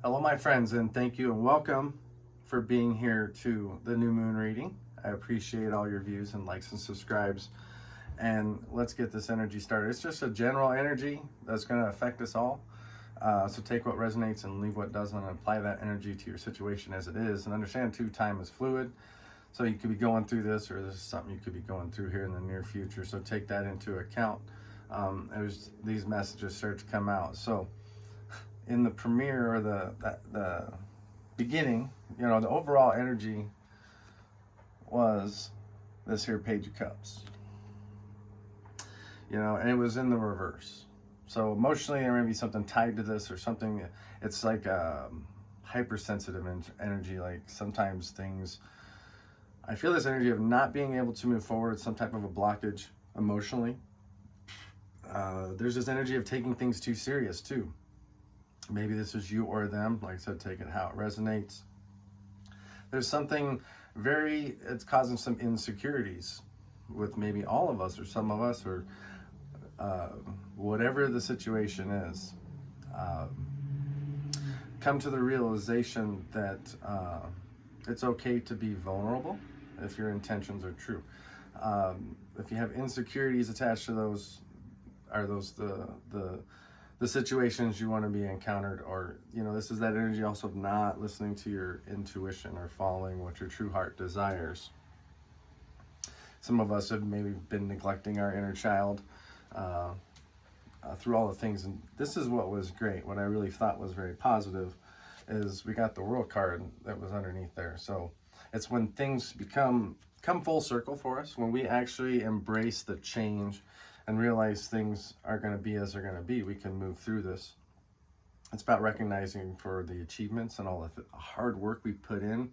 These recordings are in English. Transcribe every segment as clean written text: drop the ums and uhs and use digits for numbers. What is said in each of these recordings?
Hello, my friends, and thank you and welcome for being here to the new moon reading. I appreciate all your views and likes and subscribes. And let's get this energy started. It's just a general energy that's going to affect us all. So take what resonates and leave what doesn't, and apply that energy to your situation as it is. And understand, too, time is fluid. So you could be going through this, or this is something you could be going through here in the near future. So take that into account as these messages start to come out. So in the premiere, or the beginning, the overall energy was this here Page of Cups. And it was in the reverse. So emotionally, there may be something tied to this, or something. It's like hypersensitive energy. Like sometimes things, I feel this energy of not being able to move forward, some type of a blockage emotionally. There's this energy of taking things too serious too. Maybe this is you or them. Like I said, take it how it resonates. There's something it's causing some insecurities with maybe all of us, or some of us, or whatever the situation is. Come to the realization that it's okay to be vulnerable if your intentions are true. If you have insecurities attached to those, are those the situations you want to be encountered? Or this is that energy also of not listening to your intuition or following what your true heart desires. Some of us have maybe been neglecting our inner child through all the things. And this is what was great. What I really thought was very positive is we got the World card that was underneath there. So it's when things come full circle for us, when we actually embrace the change and realize things are going to be as they're going to be, we can move through this. It's about recognizing for the achievements and all the hard work we put in.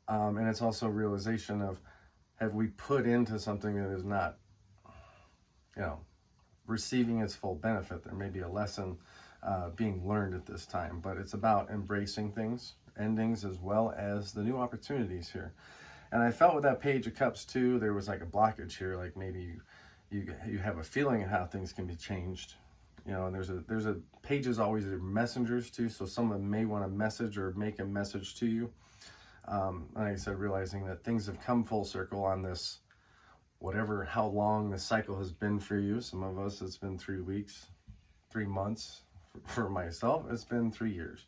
And it's also a realization of, have we put into something that is not, receiving its full benefit? There may be a lesson being learned at this time, but it's about embracing things, endings, as well as the new opportunities here. And I felt with that Page of Cups too, there was like a blockage here, like maybe you have a feeling of how things can be changed. And there's a pages always are messengers too, so someone may want to message or make a message to you. Like I said, realizing that things have come full circle on this, how long the cycle has been for you. Some of us, it's been 3 weeks, 3 months. For myself, it's been 3 years.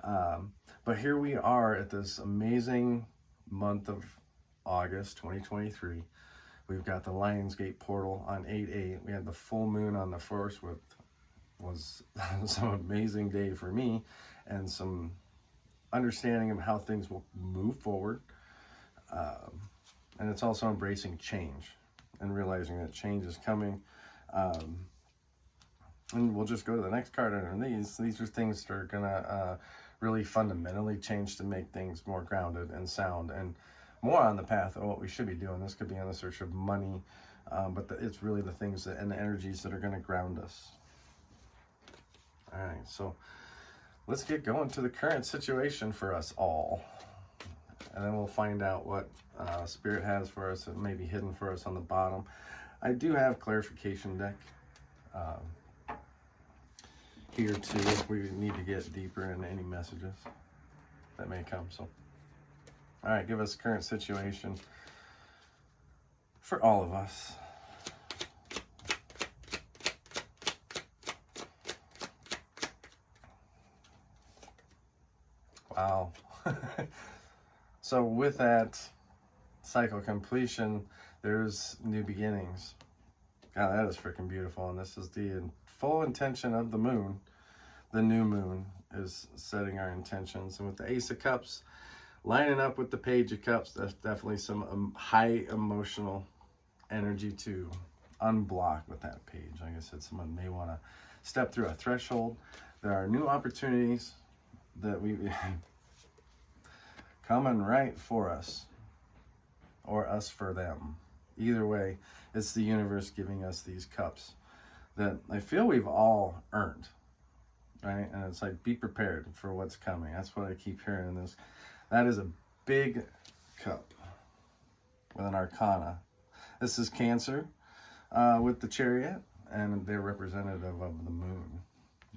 But here we are at this amazing month of August 2023. We've got the Lionsgate portal on 8/8. We had the full moon on the 1st, which was some amazing day for me, and some understanding of how things will move forward. And it's also embracing change and realizing that change is coming. And we'll just go to the next card under these. These are things that are gonna really fundamentally change to make things more grounded and sound, and more on the path of what we should be doing. This could be on the search of money, but it's really the things and the energies that are going to ground us. All right, so let's get going to the current situation for us all, and then we'll find out what Spirit has for us that may be hidden for us on the bottom. I do have clarification deck here too, if we need to get deeper into any messages that may come. So all right, give us current situation for all of us. Wow. So with that cycle completion, there's new beginnings. God, that is freaking beautiful. And this is the full intention of the moon. The new moon is setting our intentions. And with the Ace of Cups lining up with the Page of Cups, that's definitely some high emotional energy to unblock with that page. Like I said, someone may want to step through a threshold. There are new opportunities that we coming right for us, or us for them. Either way, it's the universe giving us these cups that I feel we've all earned, right? And it's like, be prepared for what's coming. That's what I keep hearing in this. That is a big cup with an arcana. This is Cancer with the Chariot, and they're representative of the moon.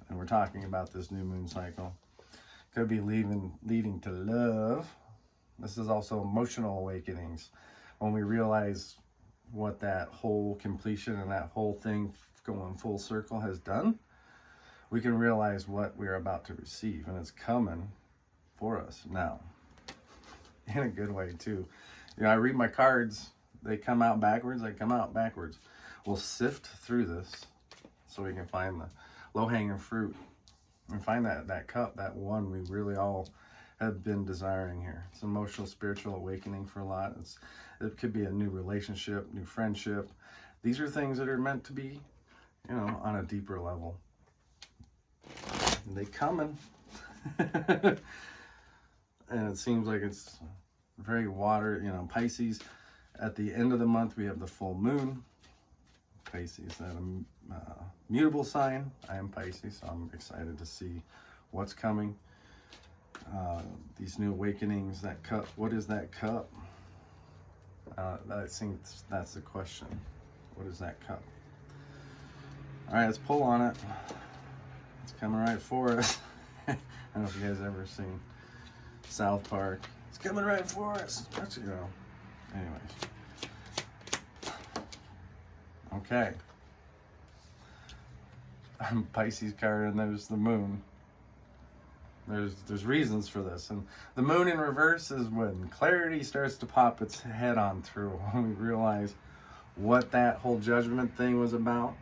And we're talking about this new moon cycle. Could be leading to love. This is also emotional awakenings. When we realize what that whole completion and that whole thing going full circle has done, we can realize what we're about to receive, and it's coming for us now. In a good way too. You know, I read my cards, they come out backwards, they come out backwards. We'll sift through this so we can find the low-hanging fruit and find that cup, that one we really all have been desiring here. It's emotional, spiritual awakening for a lot. It could be a new relationship, new friendship. These are things that are meant to be, you know, on a deeper level. They coming. And it seems like it's very water, you know, Pisces. At the end of the month, we have the full moon. Pisces, that mutable sign. I am Pisces, so I'm excited to see what's coming. These new awakenings, that cup, what is that cup? I think that's the question. What is that cup? All right, let's pull on it. It's coming right for us. I don't know if you guys ever seen South Park. It's coming right for us. That's, you know. Anyways. Okay. Pisces card, and there's the moon. There's reasons for this, and the moon in reverse is when clarity starts to pop its head on through, when we realize what that whole judgment thing was about,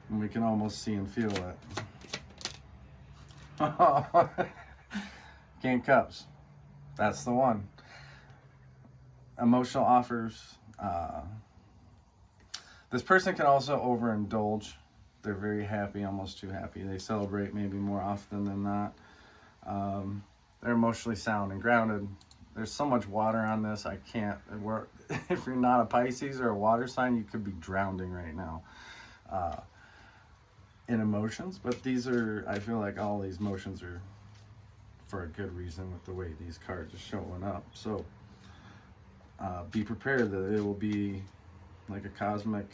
and we can almost see and feel it. King of Cups, that's the one. Emotional offers. This person can also overindulge. They're very happy, almost too happy. They celebrate maybe more often than not. They're emotionally sound and grounded. There's so much water on this, I can't. If you're not a Pisces or a water sign, you could be drowning right now in emotions. But these are, I feel like all these emotions are for a good reason with the way these cards are showing up. So be prepared that it will be like a cosmic.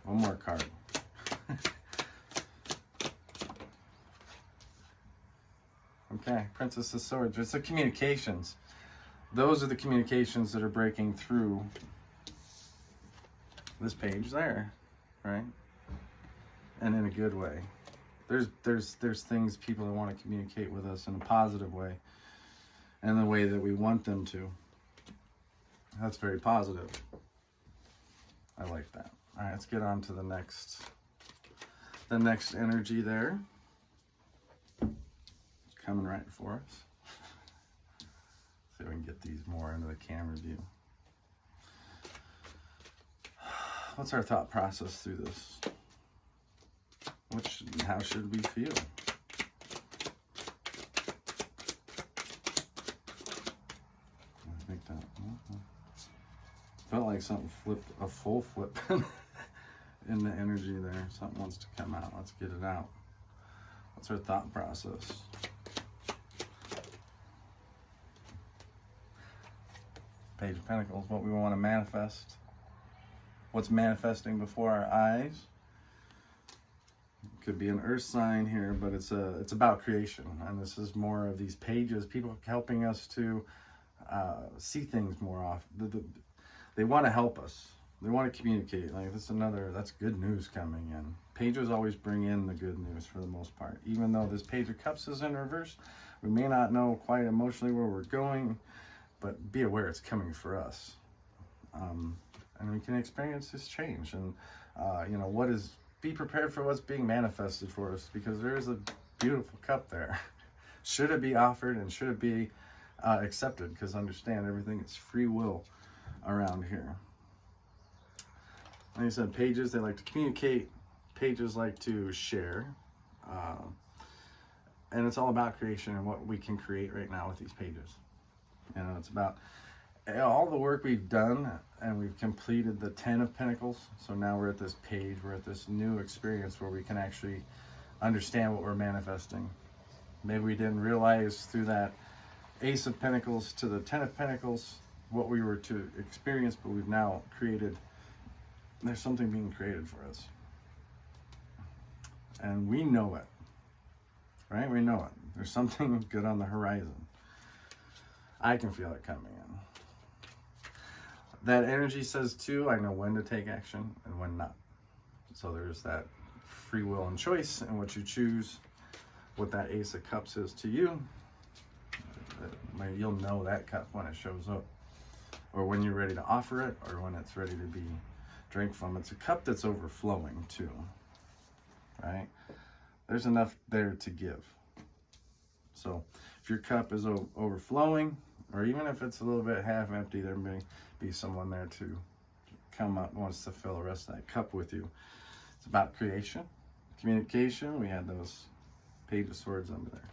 One more card. Okay, Princess of Swords. It's the communications. Those are the communications that are breaking through this page there, right? And in a good way. There's things people that want to communicate with us in a positive way, and the way that we want them to. That's very positive. I like that. All right, let's get on to the next energy there. It's coming right for us. See if we can get these more into the camera view. What's our thought process through this? How should we feel? I think that felt like something flipped, a full flip in the energy there. Something wants to come out. Let's get it out. What's our thought process? Page of Pentacles, what we want to manifest. What's manifesting before our eyes. Could be an earth sign here, but it's about creation, and this is more of these pages, people helping us to see things more often. They want to help us. They want to communicate. Like that's good news coming in. Pages always bring in the good news for the most part. Even though this Page of Cups is in reverse, we may not know quite emotionally where we're going, but be aware it's coming for us. And we can experience this change. And, be prepared for what's being manifested for us, because there is a beautiful cup there. Should it be offered and should it be accepted? Because understand, everything is free will around here. Like I said, pages, they like to communicate. Pages like to share. And it's all about creation and what we can create right now with these pages. It's about all the work we've done, and we've completed the 10 of Pentacles. So now we're at this page, we're at this new experience where we can actually understand what we're manifesting. Maybe we didn't realize through that Ace of Pentacles to the 10 of Pentacles what we were to experience, but we've now created, there's something being created for us. And we know it, right? We know it. There's something good on the horizon. I can feel it coming in. That energy says too, I know when to take action and when not. So there's that free will and choice in what you choose. What that Ace of Cups is to you, you'll know that cup when it shows up, or when you're ready to offer it, or when it's ready to be drank from. It's a cup that's overflowing too, right? There's enough there to give. So if your cup is overflowing, or even if it's a little bit half empty, there may be someone there to come up, wants to fill the rest of that cup with you. It's about creation, communication. We had those Page of Swords under there.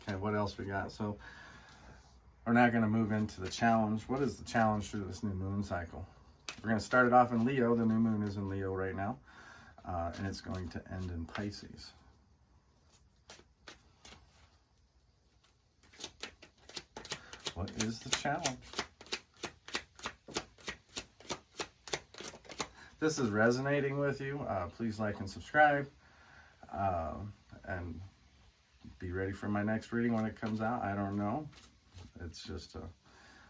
Okay, what else we got? So we're now going to move into the challenge. What is the challenge through this new moon cycle? We're going to start it off in Leo. The new moon is in Leo right now, and it's going to end in Pisces. What is the challenge? If this is resonating with you, please like and subscribe, and be ready for my next reading when it comes out. I don't know. It's just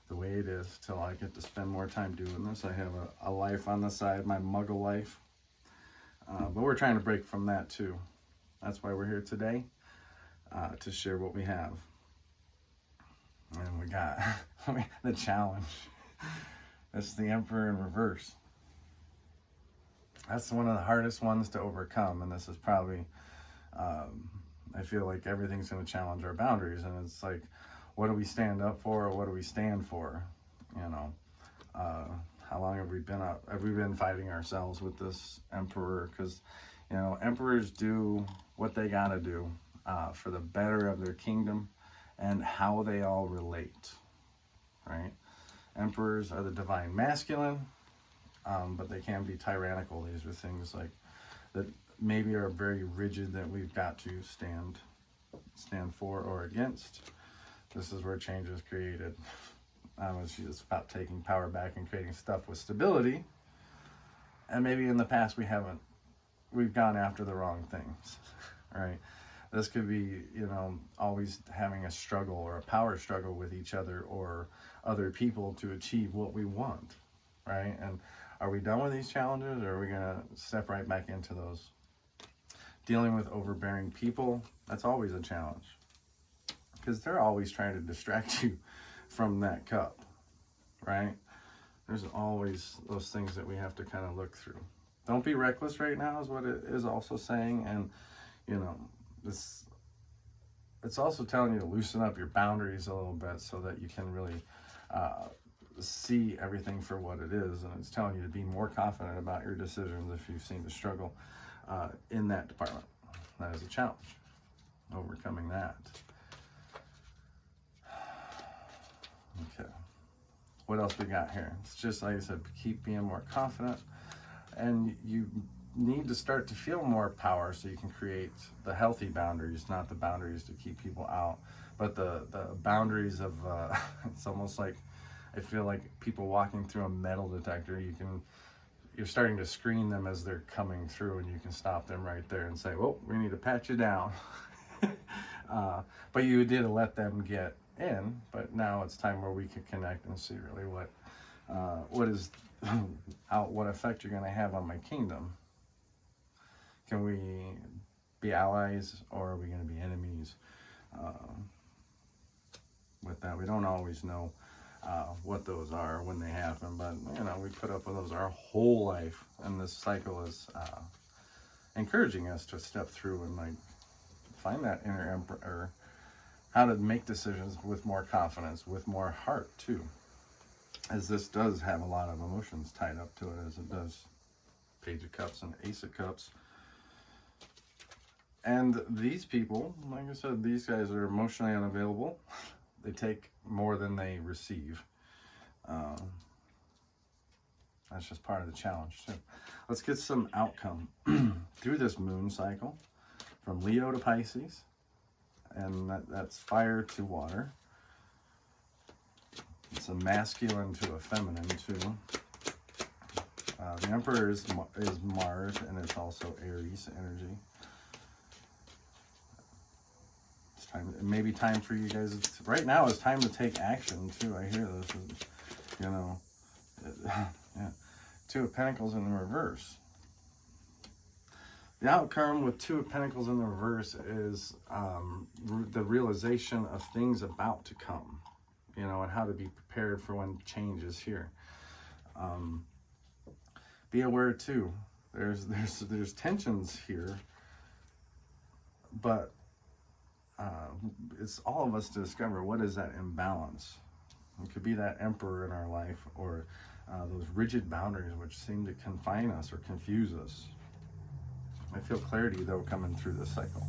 the way it is till I get to spend more time doing this. I have a life on the side, my muggle life. But we're trying to break from that too. That's why we're here today, to share what we have. And we got the challenge. This is the Emperor in reverse. That's one of the hardest ones to overcome. And this is probably, I feel like everything's going to challenge our boundaries. And it's like, what do we stand up for, or what do we stand for? You know, how long have we been up? Have we been fighting ourselves with this Emperor? Because, you know, emperors do what they got to do for the better of their kingdom and how they all relate, right? Emperors are the divine masculine, but they can be tyrannical. These are things like that maybe are very rigid that we've got to stand for or against. This is where change is created. It's about taking power back and creating stuff with stability. And maybe in the past we've gone after the wrong things, right? This could be, you know, always having a struggle or a power struggle with each other or other people to achieve what we want, right? And are we done with these challenges, or are we going to step right back into those? Dealing with overbearing people, that's always a challenge, because they're always trying to distract you from that cup, right? There's always those things that we have to kind of look through. Don't be reckless right now is what it is also saying. And, you know, it's also telling you to loosen up your boundaries a little bit so that you can really see everything for what it is. And it's telling you to be more confident about your decisions if you seem to struggle in that department. That is a challenge, overcoming that. Okay, what else we got here? It's just like I said, keep being more confident, and you need to start to feel more power so you can create the healthy boundaries, not the boundaries to keep people out, but the boundaries of it's almost like I feel like people walking through a metal detector. You're starting to screen them as they're coming through, and you can stop them right there and say, well, we need to pat you down. But you did let them get in, but now it's time where we can connect and see really what effect you're going to have on my kingdom. Can we be allies, or are we going to be enemies? With that, we don't always know what those are when they happen, but you know, we put up with those our whole life, and this cycle is encouraging us to step through and like find that inner emperor, how to make decisions with more confidence, with more heart too, as this does have a lot of emotions tied up to it, as it does Page of Cups and Ace of Cups. And these people, like I said, these guys are emotionally unavailable. They take more than they receive. That's just part of the challenge too. Let's get some outcome through this moon cycle from Leo to Pisces. And that's fire to water. It's a masculine to a feminine too. The Emperor is Mars, and it's also also Aries energy. It's time, maybe time for you guys. Right now is time to take action too. I hear this, you know, yeah. Two of Pentacles in the reverse. The outcome with Two of Pentacles in the reverse is the realization of things about to come, you know, and how to be prepared for when change is here. Be aware too. There's tensions here, but it's all of us to discover what is that imbalance. It could be that Emperor in our life, or those rigid boundaries which seem to confine us or confuse us. I feel clarity though coming through this cycle.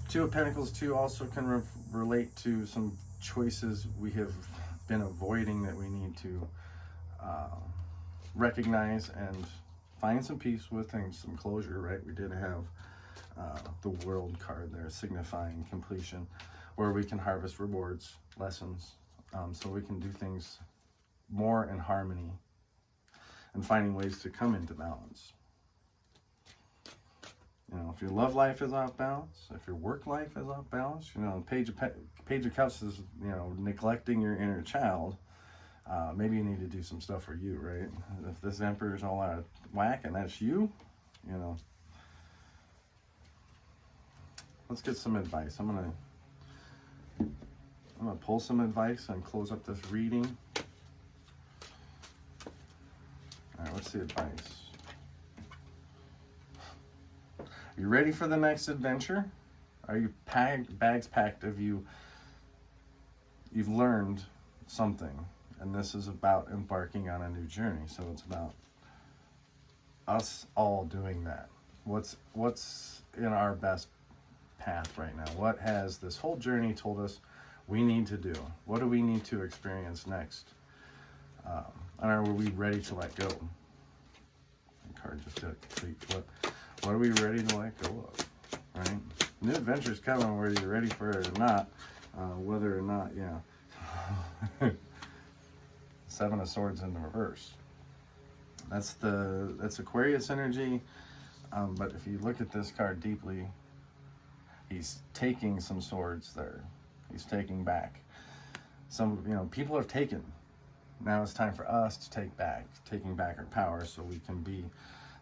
Two of Pentacles too also can relate to some choices we have been avoiding that we need to recognize and find some peace with and some closure, right? We did have the World card there signifying completion, where we can harvest rewards, lessons, so we can do things more in harmony and finding ways to come into balance. You know, if your love life is off balance, if your work life is off balance, you know, Page of Cups is, you know, neglecting your inner child. Maybe you need to do some stuff for you, right? If this Emperor is all out of whack and that's you, you know. Let's get some advice. I'm gonna pull some advice and close up this reading. All right, what's the advice? Are you ready for the next adventure? Are you bags packed? Have you've learned something, and this is about embarking on a new journey. So it's about us all doing that. What's in our best path right now? What has this whole journey told us we need to do? What do we need to experience next? And are we ready to let go? The card just did a complete flip. What are we ready to let go of, right? New adventure's coming whether you're ready for it or not. Whether or not, yeah. Seven of Swords in the reverse. That's Aquarius energy. But if you look at this card deeply, he's taking some swords there. He's taking back. Some, you know, people have taken. Now it's time for us to taking back our power so we can be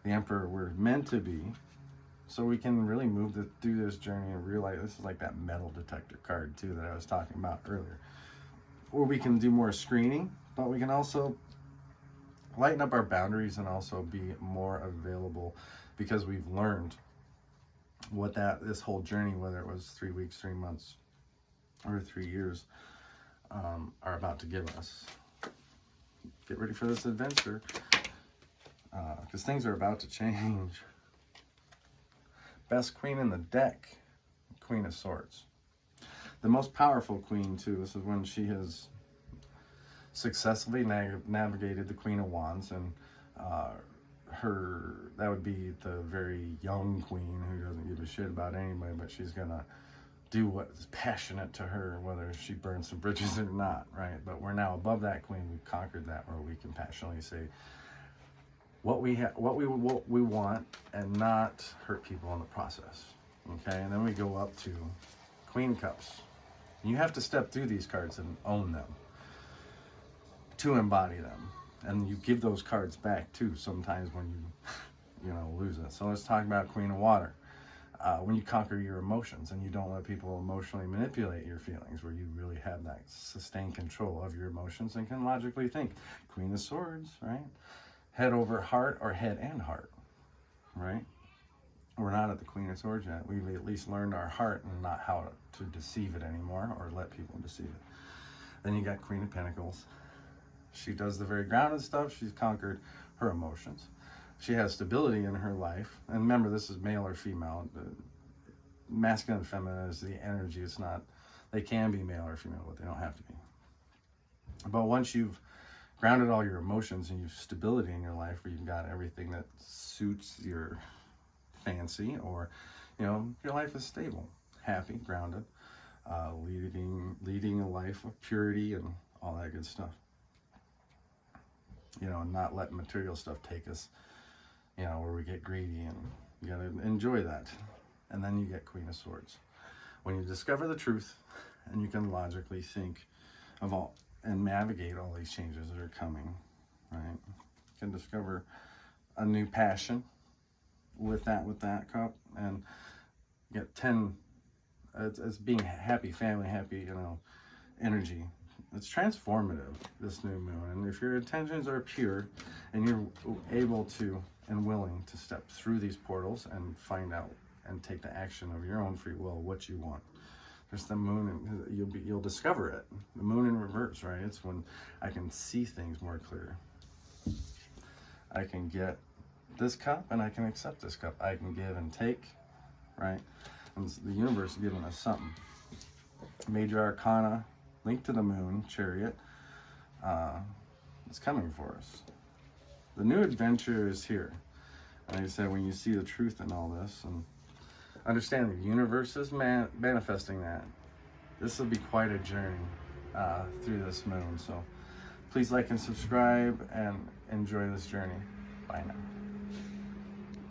the Emperor we're meant to be, so we can really move through this journey and realize this is like that metal detector card too that I was talking about earlier, where we can do more screening, but we can also lighten up our boundaries and also be more available because we've learned what this whole journey, whether it was 3 weeks, 3 months, or 3 years, are about to give us. Get ready for this adventure. Because things are about to change. Best queen in the deck, Queen of Swords. The most powerful queen too. This is when she has successfully navigated the Queen of Wands, and that would be the very young queen who doesn't give a shit about anybody, but she's gonna do what is passionate to her, whether she burns some bridges or not, right? But we're now above that queen. We've conquered that, where we can passionately say what we want and not hurt people in the process. Okay, and then we go up to Queen of Cups. You have to step through these cards and own them to embody them, and you give those cards back too sometimes when you lose it. So let's talk about Queen of Water. When you conquer your emotions and you don't let people emotionally manipulate your feelings, where you really have that sustained control of your emotions and can logically think. Queen of Swords, right? Head over heart, or head and heart, right? We're not at the Queen of Swords yet. We've at least learned our heart and not how to deceive it anymore or let people deceive it. Then you got Queen of Pentacles. She does the very grounded stuff. She's conquered her emotions. She has stability in her life. And remember, this is male or female. The masculine and feminine is the energy. It's not, they can be male or female, but they don't have to be. But once you've grounded all your emotions and you've stability in your life, where you've got everything that suits your fancy, or your life is stable, happy, grounded, leading a life of purity and all that good stuff, and not letting material stuff take us, get greedy, and you got to enjoy that. And then you get Queen of Swords. When you discover the truth and you can logically think of all and navigate all these changes that are coming, right? You can discover a new passion with that cup, and get 10, it's being happy, family, happy, energy. It's transformative, this new moon. And if your intentions are pure and you're able to and willing to step through these portals and find out and take the action of your own free will, what you want. There's the moon, and you'll discover it. The moon in reverse, right? It's when I can see things more clear. I can get this cup and I can accept this cup. I can give and take, right? And the universe is giving us something. Major Arcana, linked to the moon, Chariot. It's coming for us. The new adventure is here. Like I said, when you see the truth in all this and understand the universe is manifesting that, this will be quite a journey through this moon. So please like and subscribe and enjoy this journey. Bye now.